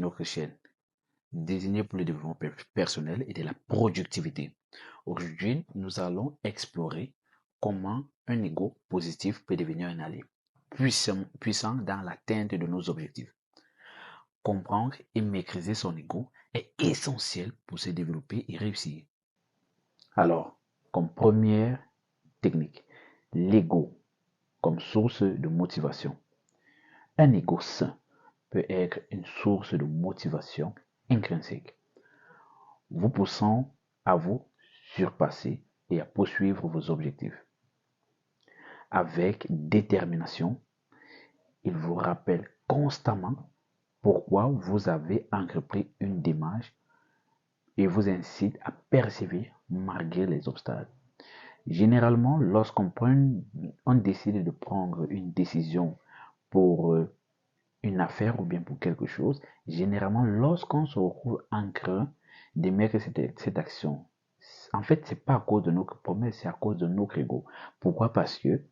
notre chaîne, désigné pour le développement personnel et de la productivité. Aujourd'hui, nous allons explorer comment un ego positif peut devenir un allié puissant dans l'atteinte de nos objectifs. Comprendre et maîtriser son ego est essentiel pour se développer et réussir. Alors, comme première technique, l'ego comme source de motivation. Un ego sain peut être une source de motivation intrinsèque, vous poussant à vous surpasser et à poursuivre vos objectifs. Avec détermination, il vous rappelle constamment pourquoi vous avez entrepris une démarche et vous incite à persévérer malgré les obstacles. Généralement, lorsqu'on décide de prendre une décision pour une affaire ou bien pour quelque chose, généralement, lorsqu'on se retrouve en train de mettre cette action, en fait, c'est pas à cause de notre promesse, c'est à cause de notre ego. Pourquoi? Parce que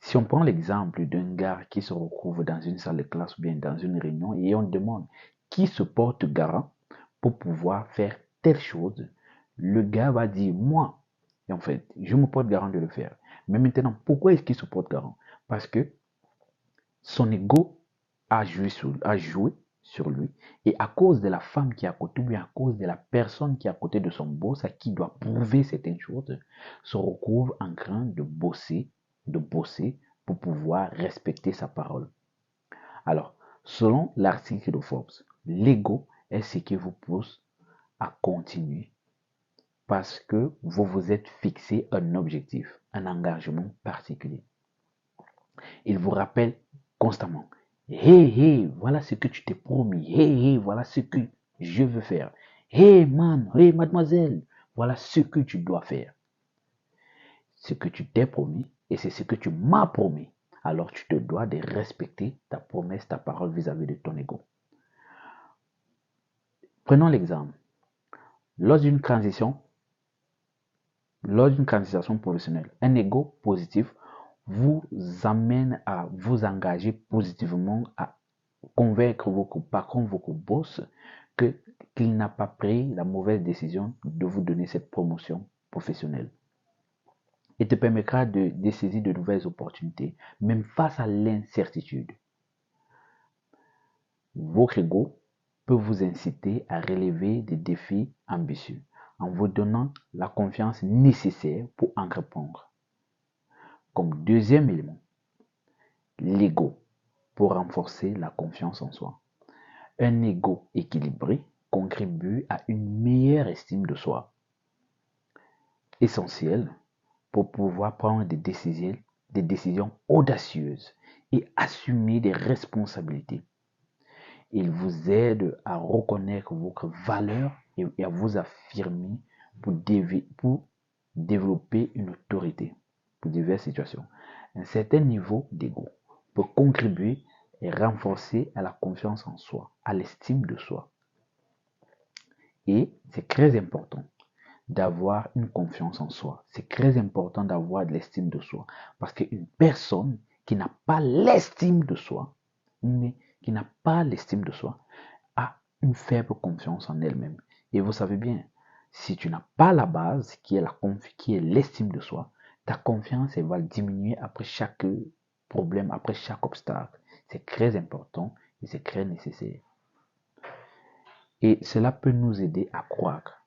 si on prend l'exemple d'un gars qui se retrouve dans une salle de classe ou bien dans une réunion et on demande qui se porte garant pour pouvoir faire telle chose, le gars va dire moi. Et en fait, je me porte garant de le faire. Mais maintenant, pourquoi est-ce qu'il se porte garant? Parce que son ego a joué sur lui. Et à cause de la femme qui est à côté, ou bien à cause de la personne qui est à côté de son boss, à qui doit prouver certaines choses, se retrouve en train de bosser pour pouvoir respecter sa parole. Alors, selon l'article de Forbes, l'ego est ce qui vous pousse à continuer parce que vous vous êtes fixé un objectif, un engagement particulier. Il vous rappelle constamment, hey, hey, voilà ce que tu t'es promis, hey, hey, voilà ce que je veux faire, hey, man, hey, mademoiselle, voilà ce que tu dois faire. Ce que tu t'es promis et c'est ce que tu m'as promis. Alors tu te dois de respecter ta promesse, ta parole vis-à-vis de ton ego. Prenons l'exemple. Lors d'une transition professionnelle, un ego positif vous amène à vous engager positivement, à convaincre vos patrons, vos boss, qu'il n'a pas pris la mauvaise décision de vous donner cette promotion professionnelle. Et te permettra de saisir de nouvelles opportunités, même face à l'incertitude. Votre ego peut vous inciter à relever des défis ambitieux en vous donnant la confiance nécessaire pour entreprendre. Comme deuxième élément, l'ego pour renforcer la confiance en soi. Un ego équilibré contribue à une meilleure estime de soi, essentielle pour pouvoir prendre des décisions audacieuses et assumer des responsabilités. Il vous aide à reconnaître votre valeur et à vous affirmer pour développer une autorité pour diverses situations. Un certain niveau d'ego peut contribuer et renforcer à la confiance en soi, à l'estime de soi. Et c'est très important d'avoir une confiance en soi. C'est très important d'avoir de l'estime de soi. Parce qu'une personne qui n'a pas l'estime de soi, mais qui n'a pas l'estime de soi, a une faible confiance en elle-même. Et vous savez bien, si tu n'as pas la base qui est l'estime de soi, ta confiance elle va diminuer après chaque problème, après chaque obstacle. C'est très important et c'est très nécessaire. Et cela peut nous aider à croître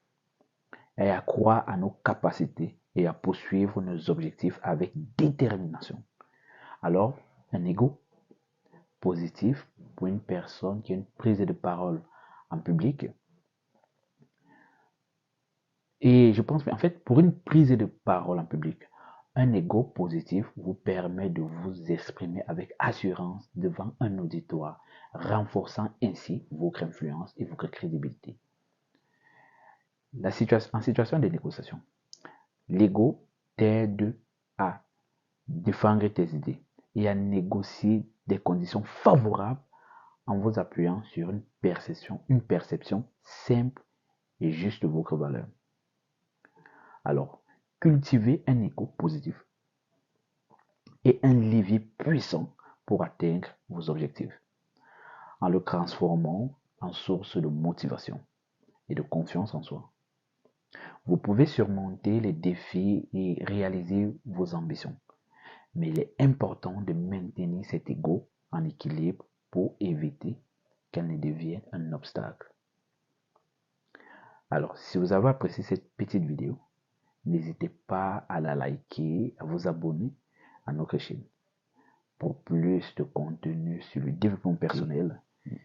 et à croire à nos capacités et à poursuivre nos objectifs avec détermination. Alors, un ego positif pour une personne qui a une prise de parole en public. Et je pense qu'en fait, pour une prise de parole en public, un ego positif vous permet de vous exprimer avec assurance devant un auditoire, renforçant ainsi votre influence et votre crédibilité. En situation de négociation, l'ego t'aide à défendre tes idées et à négocier des conditions favorables en vous appuyant sur une perception simple et juste de votre valeur. Alors, cultivez un ego positif et un levier puissant pour atteindre vos objectifs en le transformant en source de motivation et de confiance en soi. Vous pouvez surmonter les défis et réaliser vos ambitions, mais il est important de maintenir cet ego en équilibre pour éviter qu'elle ne devienne un obstacle. Alors, si vous avez apprécié cette petite vidéo, n'hésitez pas à la liker, à vous abonner à notre chaîne pour plus de contenu sur le développement personnel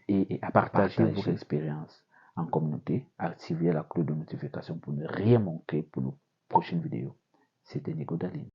et à partager vos expériences en communauté. Activez la cloche de notification pour ne rien manquer pour nos prochaines vidéos. C'était Nico Daline.